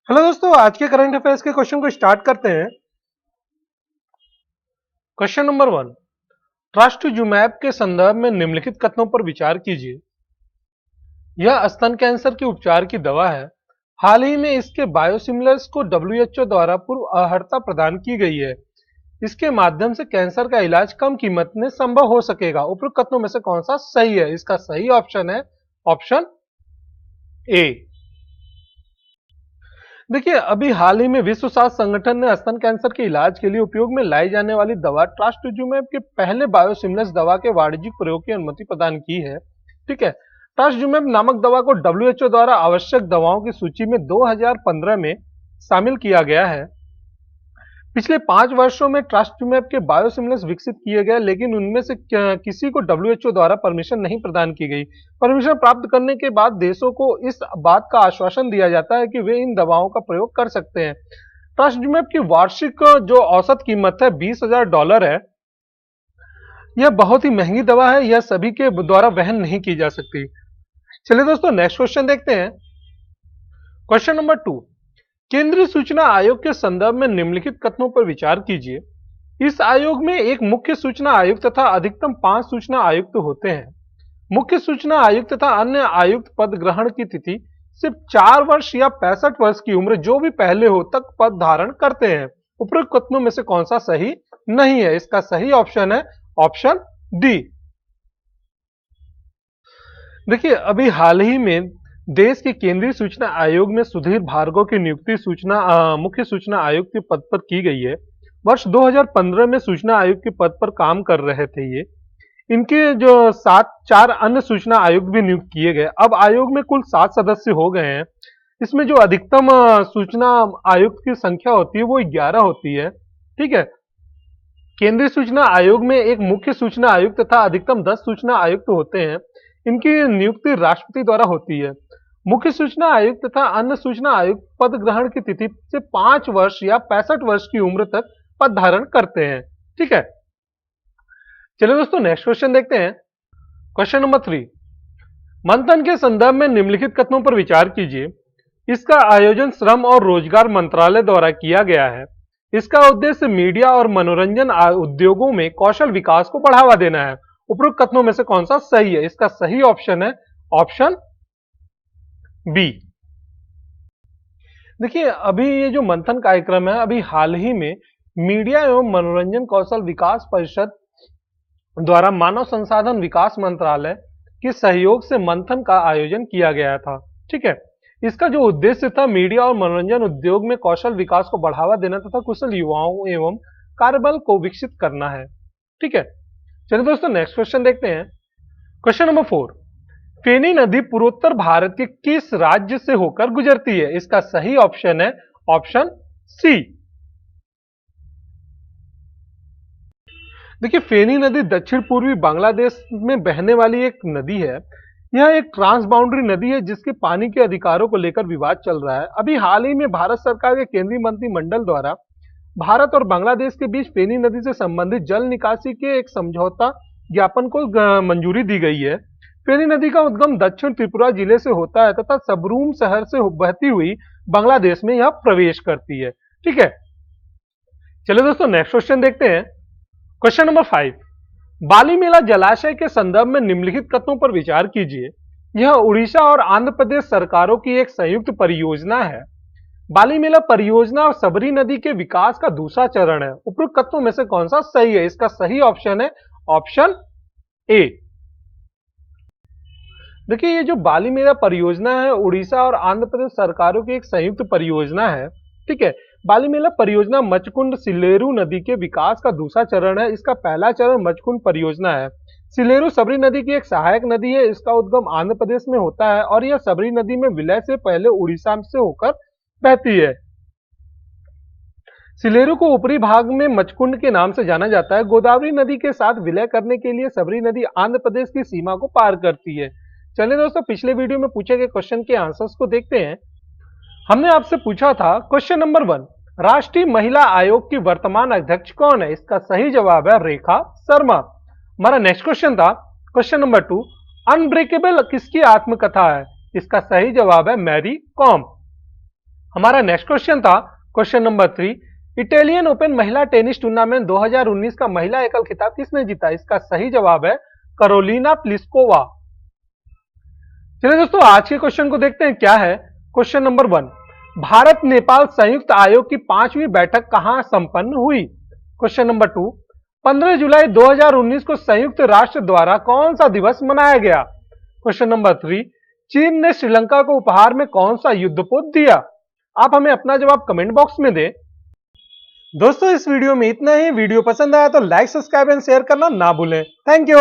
Hello दोस्तों, आज के करंट अफेयर्स के क्वेश्चन को स्टार्ट करते हैं। क्वेश्चन नंबर 1, ट्रस्टुजुमैब के संदर्भ में निम्नलिखित कथनों पर विचार कीजिए। यह स्तन कैंसर के उपचार की दवा है। हाल ही में इसके बायोसिमिलर्स को डब्ल्यूएचओ द्वारा पूर्व अर्हता प्रदान की गई है। इसके माध्यम से कैंसर का इलाज कम कीमत में संभव हो सकेगा। उपरोक्त कथनों में से कौन सा सही है? इसका सही ऑप्शन है ऑप्शन ए। देखिए, अभी हाल ही में विश्व स्वास्थ्य संगठन ने स्तन कैंसर के इलाज के लिए उपयोग में लाई जाने वाली दवा ट्रस्टुजुमैब के पहले बायोसिमिलर्स दवा के वाणिज्यिक प्रयोग की अनुमति प्रदान की है। ठीक है। ट्रस्टुजुमैब नामक दवा को डब्ल्यूएचओ द्वारा आवश्यक दवाओं की सूची में 2015 में शामिल किया गया है। पिछले 5 वर्षों में ट्रस्टुमैब के बायोसिमिलर्स विकसित किए गए, लेकिन उनमें से किसी को डब्ल्यूएचओ द्वारा परमिशन नहीं प्रदान की गई। परमिशन प्राप्त करने के बाद देशों को इस बात का आश्वासन दिया जाता है कि वे इन दवाओं का प्रयोग कर सकते हैं। ट्रस्टुमैब की वार्षिक जो औसत कीमत है $20,000 है। यह बहुत ही महंगी दवा है, यह सभी के द्वारा वहन नहीं की जा सकती। चलिए दोस्तों, नेक्स्ट क्वेश्चन देखते हैं। क्वेश्चन नंबर 2, केंद्रीय सूचना आयोग के संदर्भ में निम्नलिखित कथनों पर विचार कीजिए। इस आयोग में एक मुख्य सूचना आयुक्त तथा अधिकतम 5 सूचना आयुक्त होते हैं। मुख्य सूचना आयुक्त तथा अन्य आयुक्त पद ग्रहण की तिथि सिर्फ 4 वर्ष या 65 वर्ष की उम्र जो भी पहले हो तक पद धारण करते हैं। उपरोक्त कथनों में से कौन सा सही नहीं है? इसका सही ऑप्शन है ऑप्शन डी। देखिए, अभी हाल ही में देश के केंद्रीय सूचना आयोग में सुधीर भार्गव की नियुक्ति मुख्य सूचना आयुक्त के पद पर की गई है। वर्ष 2015 में सूचना आयुक्त के पद पर काम कर रहे थे ये। इनके जो 4 अन्य सूचना आयुक्त भी नियुक्त किए गए। अब आयोग में कुल 7 सदस्य हो गए हैं। इसमें जो अधिकतम सूचना आयुक्त की संख्या होती है वो 11 होती है। ठीक है। केंद्रीय सूचना आयोग में एक मुख्य सूचना आयुक्त तथा अधिकतम 10 सूचना आयुक्त होते हैं। इनकी नियुक्ति राष्ट्रपति द्वारा होती है। मुख्य सूचना आयुक्त तथा अन्य सूचना आयुक्त पद ग्रहण की तिथि से 5 वर्ष या 65 वर्ष की उम्र तक पद धारण करते हैं। ठीक है। चलिए दोस्तों, नेक्स्ट क्वेश्चन देखते हैं। क्वेश्चन नंबर 3, मंथन के संदर्भ में निम्नलिखित कथनों पर विचार कीजिए। इसका आयोजन श्रम और रोजगार मंत्रालय द्वारा किया गया है। इसका उद्देश्य मीडिया और मनोरंजन उद्योगों में कौशल विकास को बढ़ावा देना है। उपरोक्त कथनों में से कौन सा सही है? इसका सही ऑप्शन है ऑप्शन बी। देखिए, अभी ये जो मंथन कार्यक्रम है, अभी हाल ही में मीडिया एवं मनोरंजन कौशल विकास परिषद द्वारा मानव संसाधन विकास मंत्रालय के सहयोग से मंथन का आयोजन किया गया था। ठीक है। इसका जो उद्देश्य था मीडिया और मनोरंजन उद्योग में कौशल विकास को बढ़ावा देना तथा कुशल युवाओं एवं कार्यबल को विकसित करना है। ठीक है। चलिए दोस्तों, नेक्स्ट क्वेश्चन देखते हैं। क्वेश्चन नंबर 4, फेनी नदी पूर्वोत्तर भारत के किस राज्य से होकर गुजरती है? इसका सही ऑप्शन है ऑप्शन सी। देखिए, फेनी नदी दक्षिण पूर्वी बांग्लादेश में बहने वाली एक नदी है। यह एक ट्रांस बाउंड्री नदी है जिसके पानी के अधिकारों को लेकर विवाद चल रहा है। अभी हाल ही में भारत सरकार के केंद्रीय मंत्रिमंडल द्वारा भारत और बांग्लादेश के बीच फेनी नदी से संबंधित जल निकासी के एक समझौता ज्ञापन को मंजूरी दी गई है। फेनी नदी का उद्गम दक्षिण त्रिपुरा जिले से होता है तथा सबरूम शहर से बहती हुई बांग्लादेश में यह प्रवेश करती है। ठीक है। चलिए दोस्तों, नेक्स्ट क्वेश्चन देखते हैं। क्वेश्चन नंबर 5, बाली मेला जलाशय के संदर्भ में निम्नलिखित कथनों पर विचार कीजिए। यह उड़ीसा और आंध्र प्रदेश सरकारों की एक संयुक्त परियोजना है। बाली मेला परियोजना सबरी नदी के विकास का दूसरा चरण है। उपरोक्त कथनों में से कौन सा सही है? इसका सही ऑप्शन है ऑप्शन ए। देखिए, ये जो बाली मेला परियोजना है उड़ीसा और आंध्र प्रदेश सरकारों की एक संयुक्त परियोजना है। ठीक है। बाली मेला परियोजना मचकुंड सिलेरू नदी के विकास का दूसरा चरण है। इसका पहला चरण मचकुंड परियोजना है। सिलेरू सबरी नदी की एक सहायक नदी है। इसका उद्गम आंध्र प्रदेश में होता है और यह सबरी नदी में विलय से पहले उड़ीसा से होकर बहती है। सिलेरू को ऊपरी भाग में मचकुंड के नाम से जाना जाता है। गोदावरी नदी के साथ विलय करने के लिए सबरी नदी आंध्र प्रदेश की सीमा को पार करती है। चलिए दोस्तों, पिछले वीडियो में पूछे गए क्वेश्चन के आंसर्स को देखते हैं। हमने आपसे पूछा था क्वेश्चन नंबर 1, राष्ट्रीय महिला आयोग की वर्तमान अध्यक्ष कौन है? इसका सही जवाब है रेखा शर्मा। हमारा नेक्स्ट क्वेश्चन था क्वेश्चन नंबर 2, अनब्रेकेबल किसकी आत्मकथा है? इसका सही जवाब है मैरी कॉम। हमारा नेक्स्ट क्वेश्चन था क्वेश्चन नंबर 3, इटालियन ओपन महिला टेनिस टूर्नामेंट 2019 का महिला एकल खिताब किसने जीता? इसका सही जवाब है करोलिना प्लिस्कोवा। चलिए दोस्तों आज के क्वेश्चन को देखते हैं क्या है। क्वेश्चन नंबर 1, भारत नेपाल संयुक्त आयोग की 5वीं बैठक कहां संपन्न हुई? क्वेश्चन नंबर 2, 15 जुलाई 2019 को संयुक्त राष्ट्र द्वारा कौन सा दिवस मनाया गया? क्वेश्चन नंबर 3, चीन ने श्रीलंका को उपहार में कौन सा युद्धपोत दिया? आप हमें अपना जवाब कमेंट बॉक्स में दें। दोस्तों इस वीडियो में इतना ही। वीडियो पसंद आया तो लाइक, सब्सक्राइब एंड शेयर करना ना भूलें। Thank you.